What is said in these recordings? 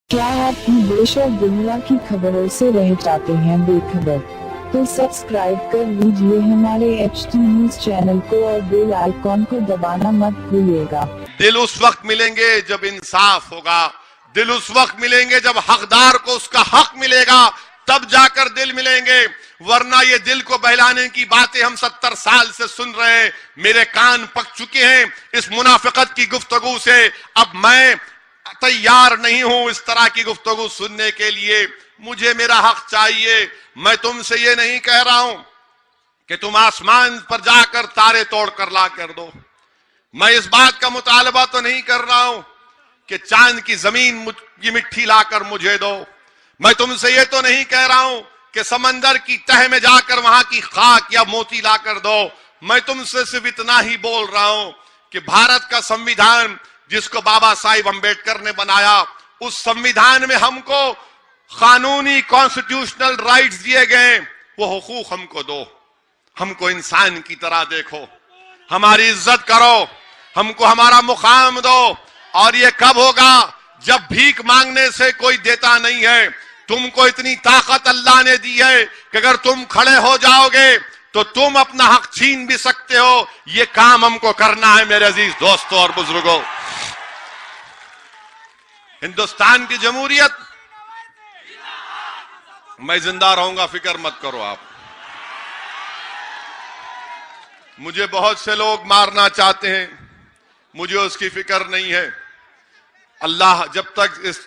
क्या आप भी देश और दुनिया की खबरों से रह जाते हैं बेखबर? तो सब्सक्राइब कर लीजिए हमारे HT न्यूज चैनल को और बेल आइकॉन को दबाना मत भूलिएगा। दिल उस वक्त मिलेंगे जब इंसाफ होगा, दिल उस वक्त मिलेंगे जब हकदार को उसका हक मिलेगा, तब जाकर दिल मिलेंगे। वरना ये दिल को बहलाने की बातें हम 70 साल से सुन रहे हैं, मेरे कान पक चुके हैं इस मुनाफिकत की गुफ्तगू से। अब मैं तैयार नहीं हूं इस तरह की गुफ्तगू सुनने के लिए। मुझे मेरा हक चाहिए। मैं तुमसे ये नहीं कह रहा हूं कि तुम आसमान पर जाकर तारे तोड़ कर ला कर दो। मैं इस बात का मुतालबा तो नहीं कर रहा हूं कि चांद की जमीन की मिट्टी लाकर मुझे दो। मैं तुमसे ये तो नहीं कह रहा हूं कि समंदर की तह में जाकर वहां की खाक या मोती लाकर दो। मैं तुमसे सिर्फ इतना ही बोल रहा हूं कि भारत का संविधान जिसको बाबा साहिब अंबेडकर ने बनाया, उस संविधान में हमको कानूनी कॉन्स्टिट्यूशनल राइट्स दिए गए, वो हुकूक हमको दो। हमको इंसान की तरह देखो, हमारी इज्जत करो, हमको हमारा मुकाम दो। और ये कब होगा? जब भीख मांगने से कोई देता नहीं है। तुमको इतनी ताकत अल्लाह ने दी है कि अगर तुम खड़े हो जाओगे तो तुम अपना हक छीन भी सकते हो। ये काम हमको करना है मेरे अजीज दोस्तों और बुजुर्गों। हिंदुस्तान की जमहूरियत, मैं जिंदा रहूंगा, फिक्र मत करो आप। मुझे बहुत से लोग मारना चाहते हैं, मुझे उसकी फिक्र नहीं है। अल्लाह जब तक इस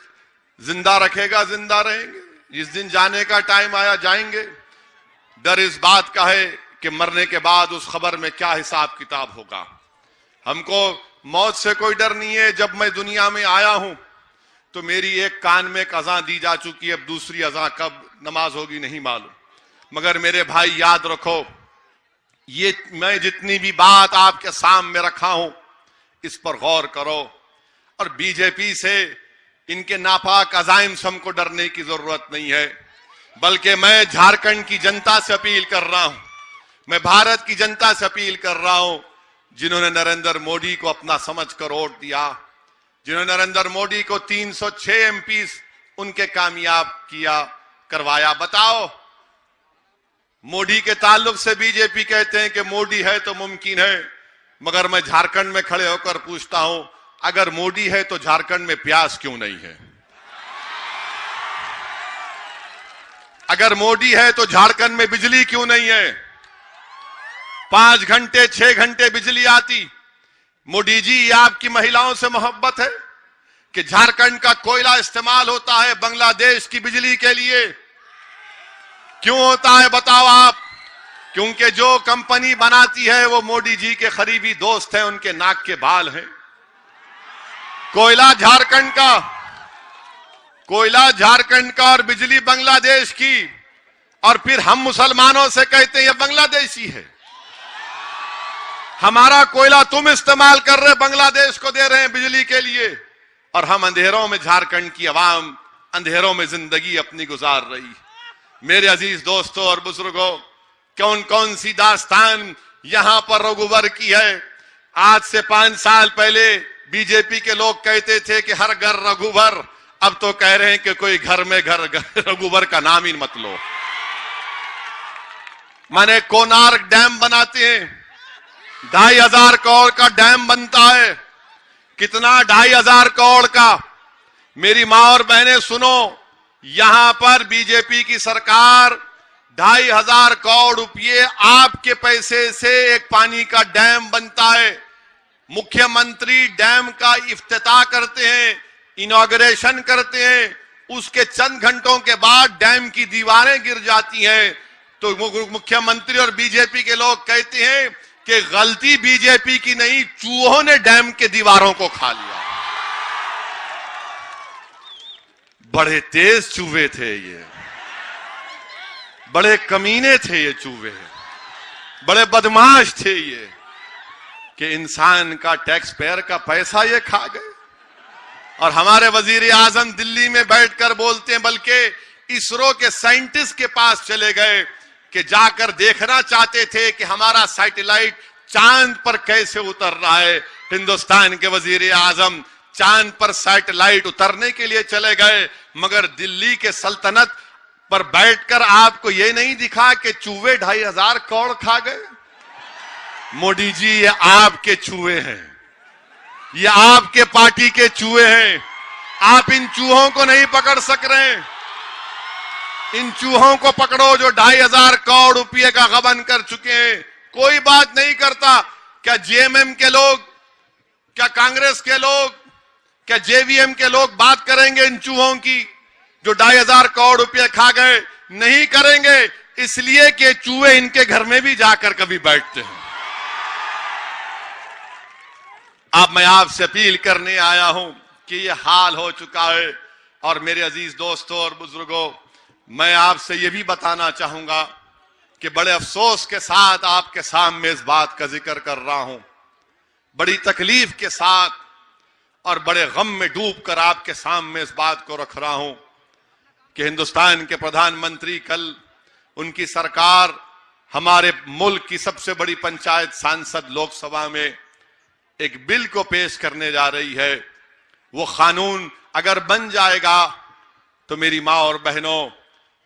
जिंदा रखेगा जिंदा रहेंगे, जिस दिन जाने का टाइम आया जाएंगे। डर इस बात का है कि मरने के बाद उस खबर में क्या हिसाब किताब होगा। हमको मौत से कोई डर नहीं है। जब मैं दुनिया में आया हूं तो मेरी एक कान में एक अज़ान दी जा चुकी है, अब दूसरी अज़ान कब नमाज होगी नहीं मालूम। मगर मेरे भाई याद रखो, ये मैं जितनी भी बात आपके सामने रखा हूं इस पर गौर करो। और बीजेपी से, इनके नापाक अज़ाइम से हमको डरने की जरूरत नहीं है, बल्कि मैं झारखंड की जनता से अपील कर रहा हूं, मैं भारत की जनता से अपील कर रहा हूं, जिन्होंने नरेंद्र मोदी को अपना समझकर वोट दिया, जिन्होंने नरेंद्र मोदी को 306 एमपी उनके कामयाब किया करवाया। बताओ, मोदी के ताल्लुक से बीजेपी कहते हैं कि मोदी है तो मुमकिन है, मगर मैं झारखंड में खड़े होकर पूछता हूं, अगर मोदी है तो झारखंड में प्याज क्यों नहीं है? अगर मोदी है तो झारखंड में बिजली क्यों नहीं है? 5 घंटे 6 घंटे बिजली आती। मोदी जी, ये आपकी महिलाओं से मोहब्बत है कि झारखंड का कोयला इस्तेमाल होता है बांग्लादेश की बिजली के लिए? क्यों होता है बताओ आप? क्योंकि जो कंपनी बनाती है वो मोदी जी के करीबी दोस्त हैं, उनके नाक के बाल हैं। कोयला झारखंड का और बिजली बांग्लादेश की, और फिर हम मुसलमानों से कहते हैं ये बांग्लादेशी है। हमारा कोयला तुम इस्तेमाल कर रहे, बांग्लादेश को दे रहे हैं बिजली के लिए, और हम अंधेरों में, झारखंड की आवाम अंधेरों में जिंदगी अपनी गुजार रही। मेरे अजीज दोस्तों और बुजुर्गों, कौन कौन सी दास्तान यहां पर रघुवर की है। आज से 5 साल पहले बीजेपी के लोग कहते थे कि हर घर रघुवर, अब तो कह रहे हैं कि कोई घर में घर रघुवर का नाम ही मत लो। माने कोनार्क डैम बनाते हैं, 2500 करोड़ का डैम बनता है। कितना? 2500 करोड़ का। मेरी मां और बहनें सुनो, यहां पर बीजेपी की सरकार 2500 करोड़ रुपये आपके पैसे से एक पानी का डैम बनता है। मुख्यमंत्री डैम का इफ्तिताह करते हैं, इनॉग्रेशन करते हैं, उसके चंद घंटों के बाद डैम की दीवारें गिर जाती हैं। तो मुख्यमंत्री और बीजेपी के लोग कहते हैं कि गलती बीजेपी की नहीं, चूहों ने डैम के दीवारों को खा लिया। बड़े तेज चूहे थे ये, बड़े कमीने थे ये चूहे, बड़े बदमाश थे ये, कि इंसान का टैक्स पेयर का पैसा ये खा गए। और हमारे वजीर आजम दिल्ली में बैठकर बोलते हैं, बल्कि इसरो के साइंटिस्ट के पास चले गए कि जाकर देखना चाहते थे कि हमारा सैटेलाइट चांद पर कैसे उतर रहा है। हिंदुस्तान के वजीर आजम चांद पर सैटेलाइट उतरने के लिए चले गए, मगर दिल्ली के सल्तनत पर बैठकर आपको यह नहीं दिखा कि चूहे 2500 कौड़ खा गए। मोदी जी, ये आपके चूहे हैं, ये आपके पार्टी के चूहे हैं। आप इन चूहों को नहीं पकड़ सक रहे। इन चूहों को पकड़ो जो 2500 करोड़ रुपए का गबन कर चुके हैं। कोई बात नहीं करता। क्या जेएमएम के लोग, क्या कांग्रेस के लोग, क्या जेवीएम के लोग बात करेंगे इन चूहों की जो 2500 करोड़ रुपए खा गए? नहीं करेंगे, इसलिए कि चूहे इनके घर में भी जाकर कभी बैठते हैं। अब मैं आपसे अपील करने आया हूं कि यह हाल हो चुका है। और मेरे अजीज दोस्तों और बुजुर्गों, मैं आपसे यह भी बताना चाहूंगा कि बड़े अफसोस के साथ आपके सामने इस बात का जिक्र कर रहा हूं, बड़ी तकलीफ के साथ और बड़े गम में डूबकर आपके सामने इस बात को रख रहा हूं कि हिंदुस्तान के प्रधानमंत्री, कल उनकी सरकार हमारे मुल्क की सबसे बड़ी पंचायत सांसद लोकसभा में एक बिल को पेश करने जा रही है। वो कानून अगर बन जाएगा तो मेरी मां और बहनों,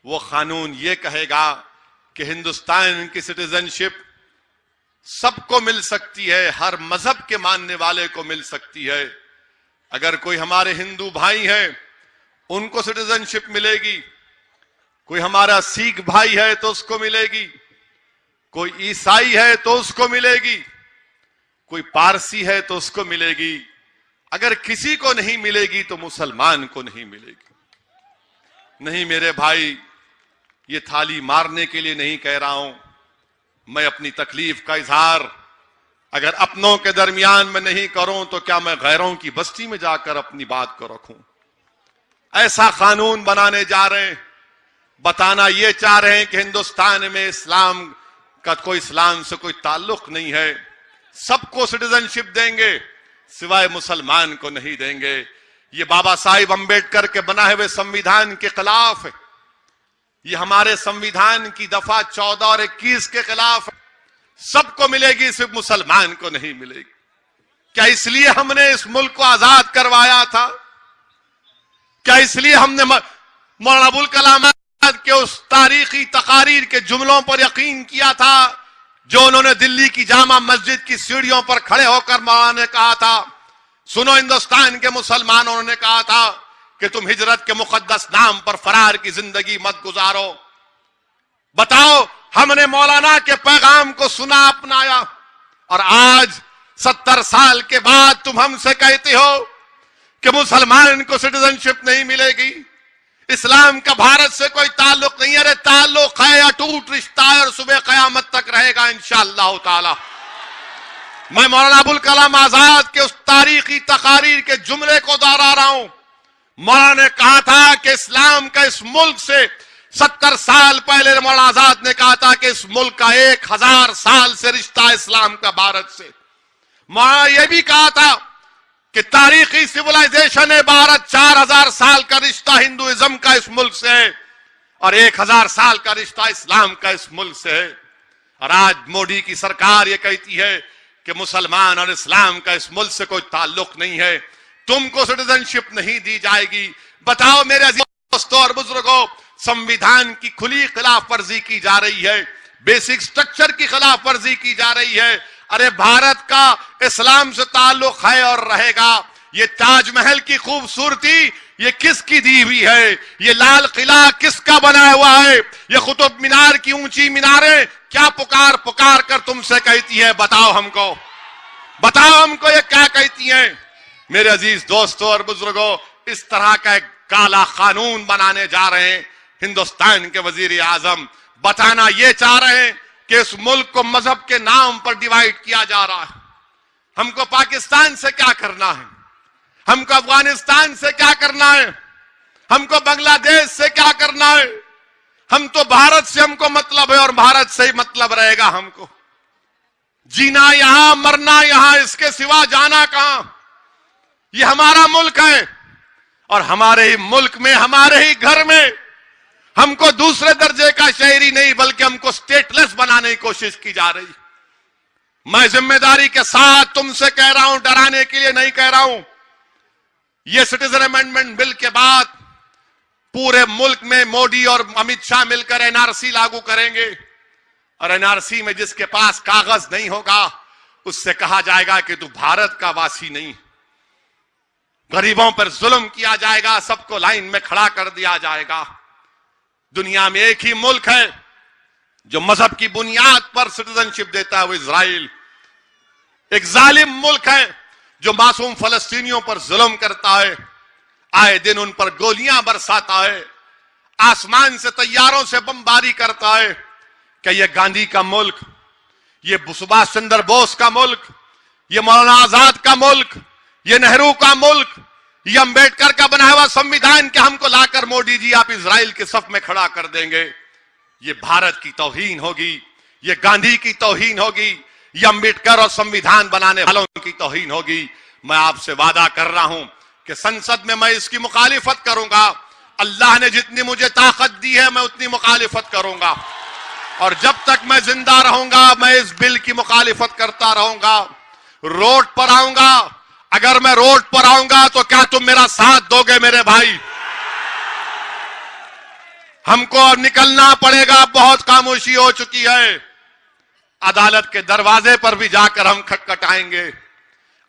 वो कानून ये कहेगा कि हिंदुस्तान की सिटीजनशिप सबको मिल सकती है, हर मजहब के मानने वाले को मिल सकती है। अगर कोई हमारे हिंदू भाई हैं उनको सिटीजनशिप मिलेगी, कोई हमारा सिख भाई है तो उसको मिलेगी, कोई ईसाई है तो उसको मिलेगी, कोई पारसी है तो उसको मिलेगी। अगर किसी को नहीं मिलेगी तो मुसलमान को नहीं मिलेगी। नहीं मेरे भाई, ये थाली मारने के लिए नहीं कह रहा हूं, मैं अपनी तकलीफ का इजहार अगर अपनों के दरमियान में नहीं करूं तो क्या मैं गैरों की बस्ती में जाकर अपनी बात को रखूं? ऐसा कानून बनाने जा रहे हैं, बताना ये चाह रहे हैं कि हिंदुस्तान में इस्लाम का इस्लाम से कोई ताल्लुक नहीं है, सबको सिटीजनशिप देंगे, सिवाय मुसलमान को नहीं देंगे। ये बाबा साहिब अंबेडकर के बनाए हुए संविधान के खिलाफ है, ये हमारे संविधान की दफा 14 और 21 के खिलाफ है। सबको मिलेगी, सिर्फ मुसलमान को नहीं मिलेगी। क्या इसलिए हमने इस मुल्क को आजाद करवाया था? क्या इसलिए हमने मौलाना अबुल कलाम आजाद के उस तारीखी तकारीर के जुमलों पर यकीन किया था जो उन्होंने दिल्ली की जामा मस्जिद की सीढ़ियों पर खड़े होकर मौलाना ने कहा था, सुनो हिंदुस्तान के मुसलमानों, उन्होंने कहा था कि तुम हिजरत के मुकद्दस नाम पर फरार की जिंदगी मत गुजारो। बताओ, हमने मौलाना के पैगाम को सुना, अपनाया, और आज 70 साल के बाद तुम हमसे कहते हो कि मुसलमान को सिटीजनशिप नहीं मिलेगी, इस्लाम का भारत से कोई ताल्लुक नहीं। अरे ताल्लुक है, अटूट रिश्ता है और सुबह कयामत तक रहेगा इंशाअल्लाह ताला। मैं मौलाना अबुल कलाम आजाद के उस तारीखी तकारीर के जुमले को दोहरा रहा हूं। मौलाना ने कहा था कि इस्लाम का इस मुल्क से 70 साल पहले मौलाना आजाद ने कहा था कि इस मुल्क का 1000 साल से रिश्ता है इस्लाम का भारत से। मौलाना यह भी कहा था कि तारीखी सिविलाइजेशन है भारत, 4000 साल का रिश्ता हिंदुइज्म का इस मुल्क से है और 1000 साल का रिश्ता इस्लाम का इस मुल्क से है। और आज मोदी की सरकार ये कहती है कि मुसलमान और इस्लाम का इस मुल्क से कोई ताल्लुक नहीं है, तुमको सिटीजनशिप नहीं दी जाएगी। बताओ मेरे दोस्तों और बुजुर्गों, संविधान की खुली खिलाफ वर्जी की जा रही है, बेसिक स्ट्रक्चर की खिलाफ वर्जी की जा रही है। अरे भारत का इस्लाम से ताल्लुक है और रहेगा। ये ताजमहल की खूबसूरती ये किसकी दी हुई है? ये लाल किला किसका बनाया हुआ है? ये कुतुब मीनार की ऊंची मीनारें क्या पुकार पुकार कर तुमसे कहती है? बताओ हमको, बताओ हमको ये क्या कहती हैं? मेरे अजीज दोस्तों और बुजुर्गों, इस तरह का एक काला कानून बनाने जा रहे हैं हिंदुस्तान के वजीर आजम। बताना ये चाह रहे हैं कि इस मुल्क को मजहब के नाम पर डिवाइड किया जा रहा है। हमको पाकिस्तान से क्या करना है? हमको अफगानिस्तान से क्या करना है? हमको बांग्लादेश से क्या करना है? हम तो भारत से हमको मतलब है और भारत से ही मतलब रहेगा हमको। जीना यहां, मरना यहां, इसके सिवा जाना कहां? ये हमारा मुल्क है और हमारे ही मुल्क में, हमारे ही घर में हमको दूसरे दर्जे का शहरी नहीं बल्कि हमको स्टेटलेस बनाने की कोशिश की जा रही। मैं जिम्मेदारी के साथ तुमसे कह रहा हूं, डराने के लिए नहीं कह रहा हूं। ये सिटीजन अमेंडमेंट बिल के बाद पूरे मुल्क में मोदी और अमित शाह मिलकर एनआरसी लागू करेंगे, और एनआरसी में जिसके पास कागज नहीं होगा उससे कहा जाएगा कि तू भारत का वासी नहीं। गरीबों पर जुल्म किया जाएगा, सबको लाइन में खड़ा कर दिया जाएगा। दुनिया में एक ही मुल्क है जो मजहब की बुनियाद पर सिटीजनशिप देता है, वो इजराइल। एक जालिम मुल्क है जो मासूम फलस्तीनियों पर जुल्म करता है, आए दिन उन पर गोलियां बरसाता है, आसमान से तैयारों से बमबारी करता है। क्या ये गांधी का मुल्क, ये सुभाष चंद्र बोस का मुल्क, ये मौलाना आजाद का मुल्क, ये नेहरू का मुल्क, ये अंबेडकर का बनाया हुआ संविधान के हमको लाकर मोदी जी आप इजराइल के सफ में खड़ा कर देंगे? ये भारत की तौहीन होगी, ये गांधी की तौहीन होगी, ये अंबेडकर और संविधान बनाने वालों की तौहीन होगी। मैं आपसे वादा कर रहा हूं कि संसद में मैं इसकी मुखालिफत करूंगा। अल्लाह ने जितनी मुझे ताकत दी है मैं उतनी मुखालिफत करूंगा, और जब तक मैं जिंदा रहूंगा मैं इस बिल की मुखालिफत करता रहूंगा। रोड पर आऊंगा, अगर मैं रोड पर आऊंगा तो क्या तुम मेरा साथ दोगे मेरे भाई? हमको अब निकलना पड़ेगा, बहुत खामोशी हो चुकी है। अदालत के दरवाजे पर भी जाकर हम खटखटाएंगे,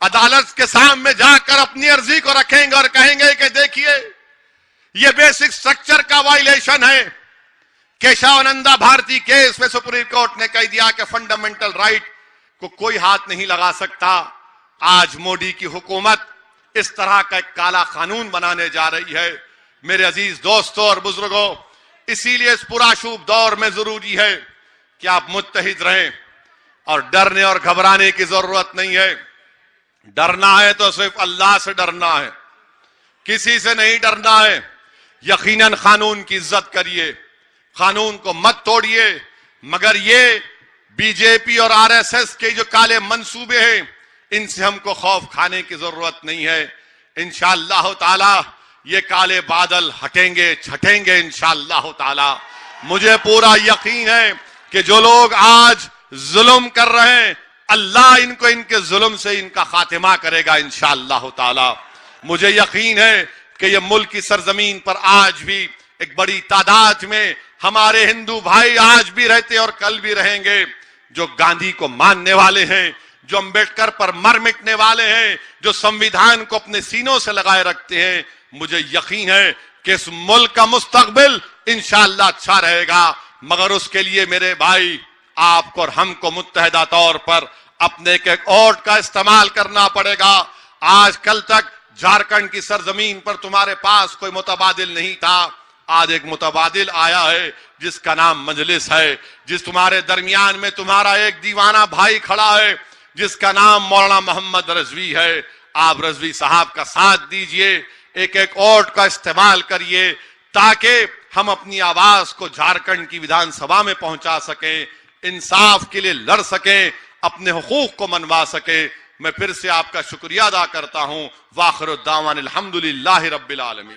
अदालत के सामने जाकर अपनी अर्जी को रखेंगे और कहेंगे कि देखिए ये बेसिक स्ट्रक्चर का वायलेशन है। केशवानंदा भारती केस में सुप्रीम कोर्ट ने कह दिया कि फंडामेंटल राइट को कोई हाथ नहीं लगा सकता। आज मोदी की हुकूमत इस तरह का एक काला कानून बनाने जा रही है। मेरे अजीज दोस्तों और बुजुर्गों, इसीलिए इस पूरा शुभ दौर में जरूरी है कि आप मुत्तहिद रहें, और डरने और घबराने की जरूरत नहीं है। डरना है तो सिर्फ अल्लाह से डरना है, किसी से नहीं डरना है। यकीनन कानून की इज्जत करिए, कानून को मत तोड़िए, मगर ये बीजेपी और आरएसएस के जो काले मंसूबे हैं इनसे हमको खौफ खाने की जरूरत नहीं है। इंशाअल्लाह ताला ये काले बादल हटेंगे, छटेंगे इंशाअल्लाह ताला। मुझे पूरा यकीन है कि जो लोग आज जुल्म कर रहे हैं अल्लाह इनको इनके जुल्म से इनका खातिमा करेगा इंशाअल्लाह ताला। मुझे यकीन है कि ये मुल्क की सरजमीन पर आज भी एक बड़ी तादाद में हमारे हिंदू भाई आज भी रहते और कल भी रहेंगे, जो गांधी को मानने वाले हैं, जो अंबेडकर पर मर मिटने वाले हैं, जो संविधान को अपने सीनों से लगाए रखते हैं। मुझे यकीन है कि इस मुल्क का मुस्तकबिल इंशाअल्लाह अच्छा रहेगा, मगर उसके लिए मेरे भाई आपको और हमको मुत्तहिदा तौर पर अपने एक वोट का इस्तेमाल करना पड़ेगा। आज कल तक झारखंड की सरजमीन पर तुम्हारे पास कोई मुतबादिल नहीं था, आज एक मुतबादिल आया है जिसका नाम मजलिस है, जिस तुम्हारे दरमियान में तुम्हारा एक दीवाना भाई खड़ा है जिसका नाम मौलाना मोहम्मद रजवी है। आप रजवी साहब का साथ दीजिए, एक एक वोट का इस्तेमाल करिए ताकि हम अपनी आवाज को झारखंड की विधानसभा में पहुंचा सकें, इंसाफ के लिए लड़ सकें, अपने हुकूक को मनवा सके। मैं फिर से आपका शुक्रिया अदा करता हूं। वाखिर दावान अल्हम्दुलिल्लाहि रब्बिल आलमीन।